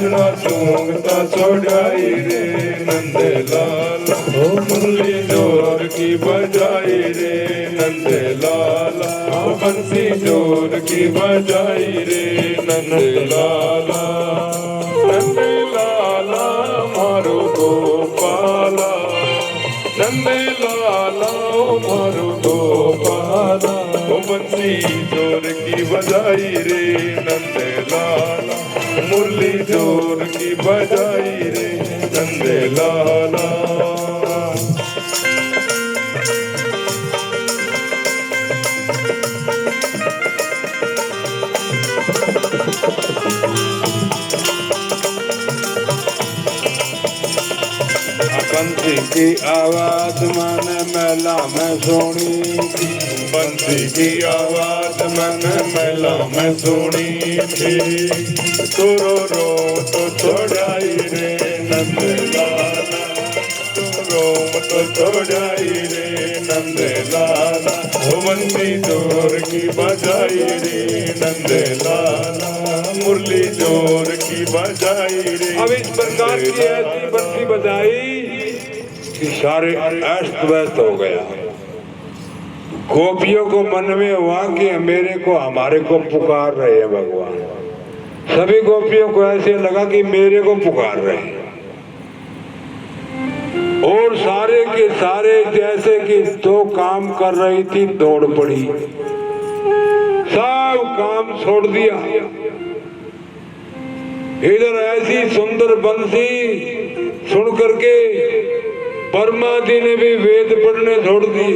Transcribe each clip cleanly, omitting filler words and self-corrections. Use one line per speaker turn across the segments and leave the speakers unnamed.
बसड़ा सूंघता छोड़ाई रे नंद लाला, ओ मुरली जोर की बजाई रे नंद लाला, ओ बंसी जोर की बजाई रे नंद लाला। नंद लाला मारो गोपाला, नंद लाला मारो गोपाला, ओ बंसी जोर की बजाई रे नंद लाला, मुरली जोर की बजाई रे नंद लाला। बंसी की आवाज मैंने मेला में सुनी थी, बंसी की आवाज मैंने मेला में सुनी थी, तो रो तो छोड़ाई रे नंद लाला, तो रो तो छोड़ाई रे नंद लाला, ओ बंसी जोर की बजाई रे नंद लाला, मुरली जोर की बजाई रे।
अब इस प्रकार की ऐसी बंसी बजाई कि सारे अस्त व्यस्त हो गया। गोपियों को मन में हुआ कि मेरे को हमारे को पुकार रहे हैं भगवान। सभी गोपियों को ऐसे लगा कि मेरे को पुकार रहे हैं, और सारे के सारे जैसे कि दो काम कर रही थी दौड़ पड़ी, सब काम छोड़ दिया। इधर ऐसी सुंदर बंसी सुन करके परमादि ने भी वेद पढ़ने छोड़ दी,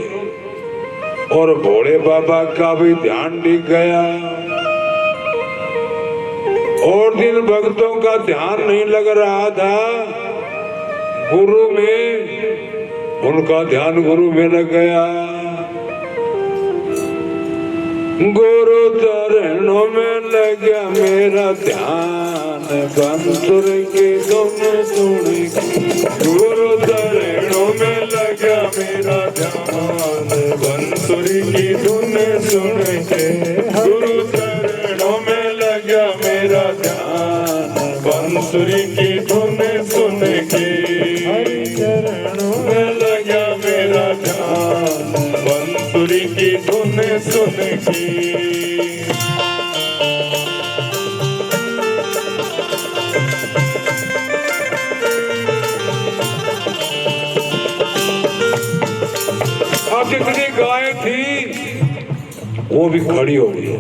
और भोले बाबा का भी ध्यान टिक गया, और जिन भक्तों का ध्यान नहीं लग रहा था गुरु में, उनका ध्यान गुरु में लग गया। गुरु चरणों में लग गया मेरा ध्यान, बंसुरी की धुन सुन के, गुरु चरणों में लग गया मेरा ध्यान, बंसुरी की धुन सुन के, गुरु चरणों में लग गया मेरा ध्यान, बंसुरी की धुन सुन के, चरणों में लग गया मेरा ध्यान, बंसुरी की धुन सुन के। जितनी गाय थी वो भी खड़ी हो गई।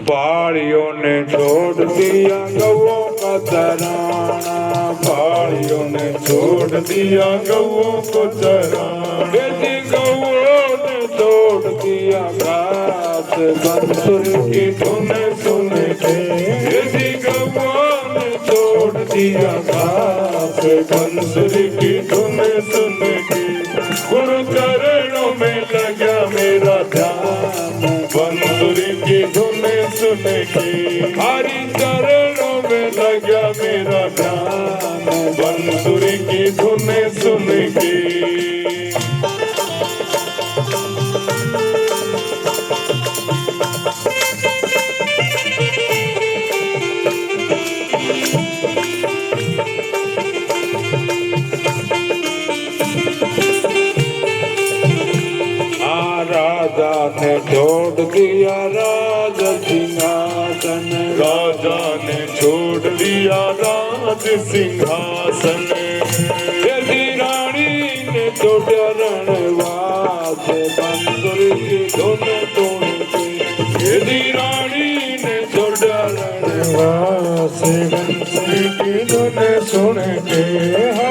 पहाड़ियों ने छोड़ दिया गौओं का चराना, पहाड़ियों ने छोड़ दिया गौओं को चराना, बेटी गौओं ने छोड़ दिया घास, बंसुरी की धुन सुन के, बेटी गौओं ने छोड़ दिया घास, बंसुरी की धुन सुन के, गुरु चरणों में लगा मेरा ध्यान, बंसुरी की धुन सुन के, हरि चरणों में लगा मेरा ध्यान, बंसुरी की धुन सुन के। राजा ने छोड़ दिया राज सिंहासन, राजा ने छोड़ दिया राज सिंहासन, यदि रानी ने छोड़ा रणवास, बंसुरी की धुन सुन के, यदि रानी ने छोड़ा रणवास, बंसुरी की धुन सुन के,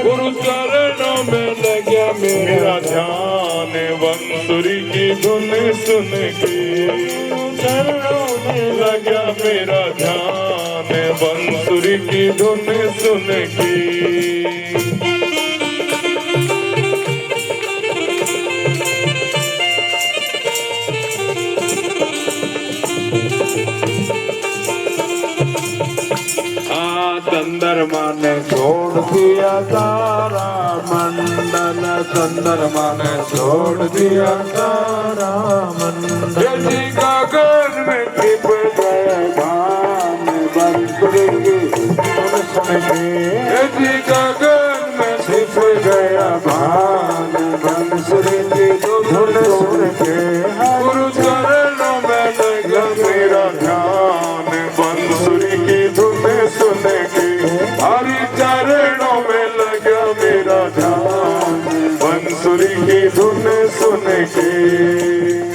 गुरु चरणों में लगा मेरा ध्यान, बंसुरी की धुन सुन के, चरणों में लगा मेरा ध्यान, बंसुरी की धुन सुन के। चंद्रमा ने छोड़ दिया तारा मंडल, चंद्रमा ने छोड़ दिया तारा मंडल, गगन में छिप गए भान, बंसुरी की धुन सुन के जी गगन में छिप गया भान बंसुरी की धुन सुन के गुरु चरणों में लगा मेरा ध्यान बंसुरी की धुन सुन के हरि चरणों में लगा मेरा ध्यान बंसुरी की धुन सुन के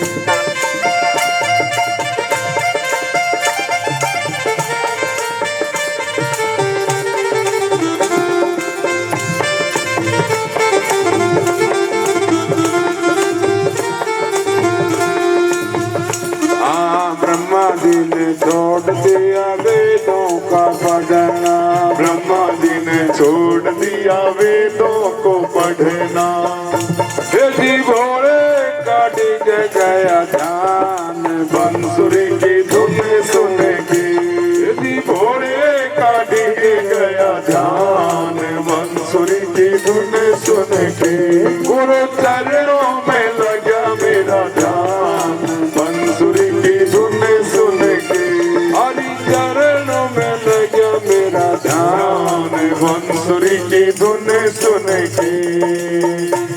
ब्रह्मा जी ने छोड़ दिया वेदों का पढ़ना ब्रह्मा जी ने छोड़ दिया वेदों को पढ़ना जी भोले का डिग गया ध्यान बंसुरी की धुन सुन के जी भोले का डिग गया ध्यान बंसुरी की धुन सुन के गुरु चरणों में लगा मेरा ध्यान बंसुरी की धुन सुन के हरि चरणों में लगा मेरा ध्यान बंसुरी की धुन सुन के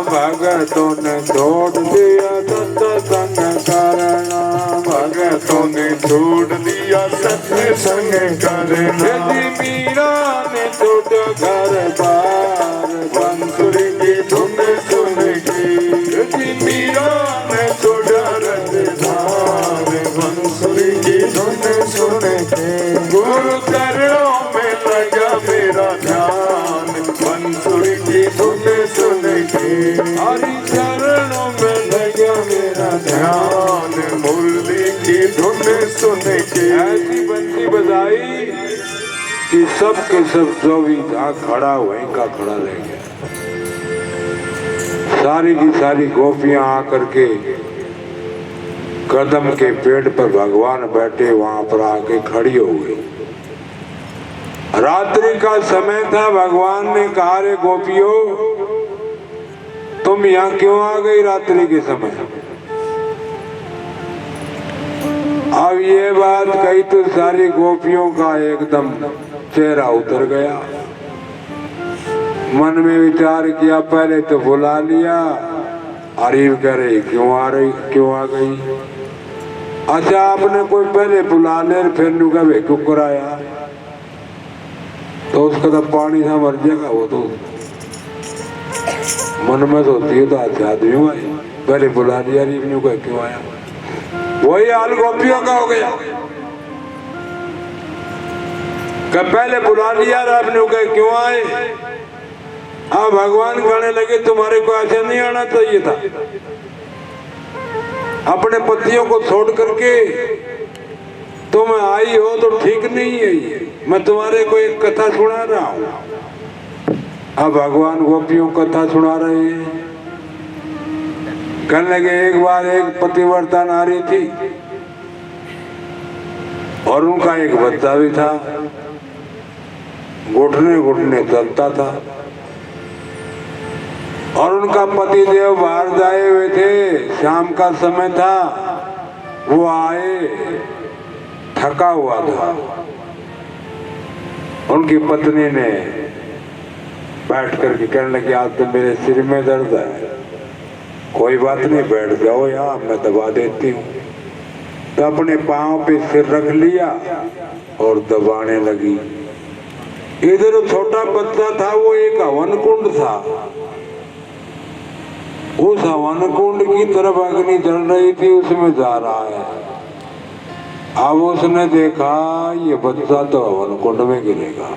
भगतों ने छोड़ दिया सत्संग करना भगतों ने छोड़ दिया सत्संग करना मीरा ने छोड़ा घर बार बंसुरी की धुन सुन के मीरा ने छोड़ा रजधार बंसुरी की धुन सुन के गुरु चरणों में लगा मेरा ध्यान बंसुरी की धुन सुन के हरि चरणों में लगा मेरा ध्यान मुरली की धुन सुन के ऐसी बंसी बजाई कि सब के सब जो भी जहाँ खड़ा वहीं का खड़ा रह गया सारी की सारी गोपियां आकर के कदम के पेड़ पर भगवान बैठे वहां पर आके खड़ी हो गई रात्रि का समय था भगवान ने कहा रे गोपियों तुम यहाँ क्यों आ गई रात्रि के समय अब ये बात कही तो सारी गोपियों का एकदम चेहरा उतर गया मन में विचार किया पहले तो बुला लिया अरीब कह रही क्यों आ गई अच्छा आपने कोई पहले बुला ले फिर नु कहे क्यों कराया तो उसका तो पानी से मर जाएगा वो तो मन में सोचती है तो अच्छा आदमी आए पहले बुला लिया रीब का क्यों आया वही हाल गोपियों का हो गया पहले बुला लिया आपने कहा क्यों आए हाँ भगवान कहने लगे तुम्हारे को ऐसे नहीं आना चाहिए था अपने पतियों को छोड़ करके तुम आई हो तो ठीक नहीं है ये मैं तुम्हारे को एक कथा सुना रहा हूँ अब भगवान गोपियों कथा सुना रहे हैं कहने लगे एक बार एक पतिव्रता नारी थी और उनका एक बच्चा भी था घुटने घुटने चलता था और उनका पति देव बाहर जाए हुए थे शाम का समय था वो आए थका हुआ था उनकी पत्नी ने बैठ करके कहने लगी आज तो मेरे सिर में दर्द है कोई बात नहीं बैठ जाओ यहाँ मैं दबा देती हूँ तो अपने पाँव पे सिर रख लिया और दबाने लगी इधर छोटा बच्चा था वो एक हवन कुंड था उस हवन कुंड की तरफ अग्नि जल रही थी उसमें जा रहा है अब उसने देखा ये बच्चा तो हवन कुंड में गिरेगा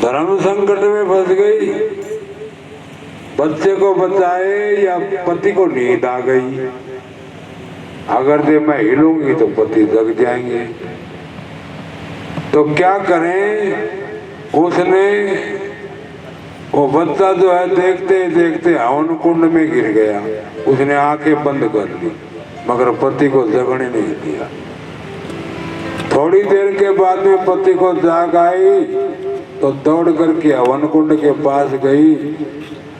धर्म संकट में फंस गई बच्चे को बचाए या पति को नींद आ गई अगर से मैं हिलूंगी तो पति जग जाएंगे तो क्या करें उसने वो बच्चा जो है देखते देखते हवन कुंड में गिर गया उसने आंखें बंद कर ली मगर पति को जगने नहीं दिया थोड़ी देर के बाद में पति को जाग आई तो दौड़ करके हवन कुंड के पास गई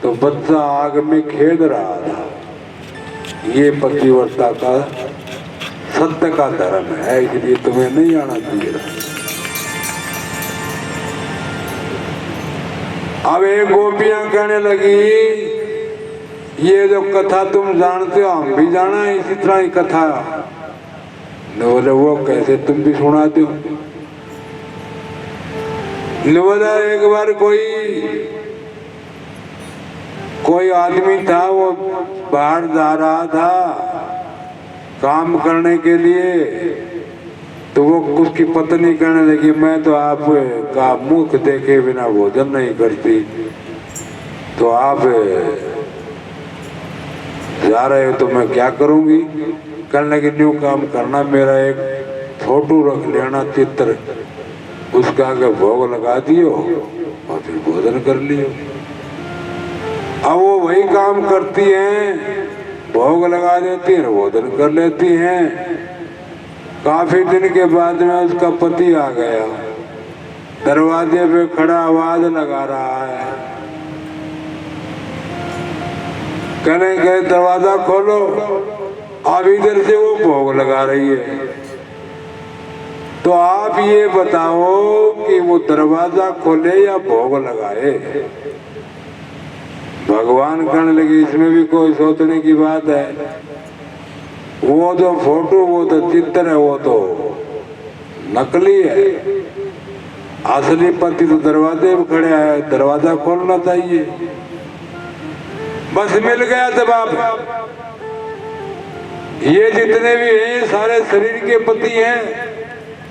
तो बच्चा आग में खेद रहा था। ये पतिव्रता का सत्य का धर्म है, इसलिए तुम्हें नहीं आना चाहिए। अब एक गोपियां कहने लगी ये जो कथा तुम जानते हो हम भी जाना है इसी तरह ही कथा। बोले वो कैसे तुम भी सुनाते हो? बोला एक बार कोई आदमी था, वो बाहर जा रहा था काम करने के लिए, तो वो उसकी पत्नी कहने लगी मैं तो आपका मुख देखे बिना भोजन नहीं करती, तो आप जा रहे हो तो मैं क्या करूंगी? कहने लगी न्यू काम करना, मेरा एक फोटो रख लेना चित्र, उसका आगे भोग लगा दियो और फिर भोजन कर लियो। अब वो वही काम करती हैं, भोग लगा देती हैं, भोजन कर लेती हैं। काफी दिन के बाद में उसका पति आ गया, दरवाजे पे खड़ा आवाज लगा रहा है, कहने गए दरवाजा खोलो। अब इधर से वो भोग लगा रही है। तो आप ये बताओ कि वो दरवाजा खोले या भोग लगाए? भगवान कहने लगे इसमें भी कोई सोचने की बात है। वो जो फोटो, वो तो चित्र है, वो तो नकली है। असली पति तो दरवाजे पे खड़े है, दरवाजा खोलना चाहिए। बस मिल गया जवाब। ये जितने भी हैं सारे शरीर के पति हैं,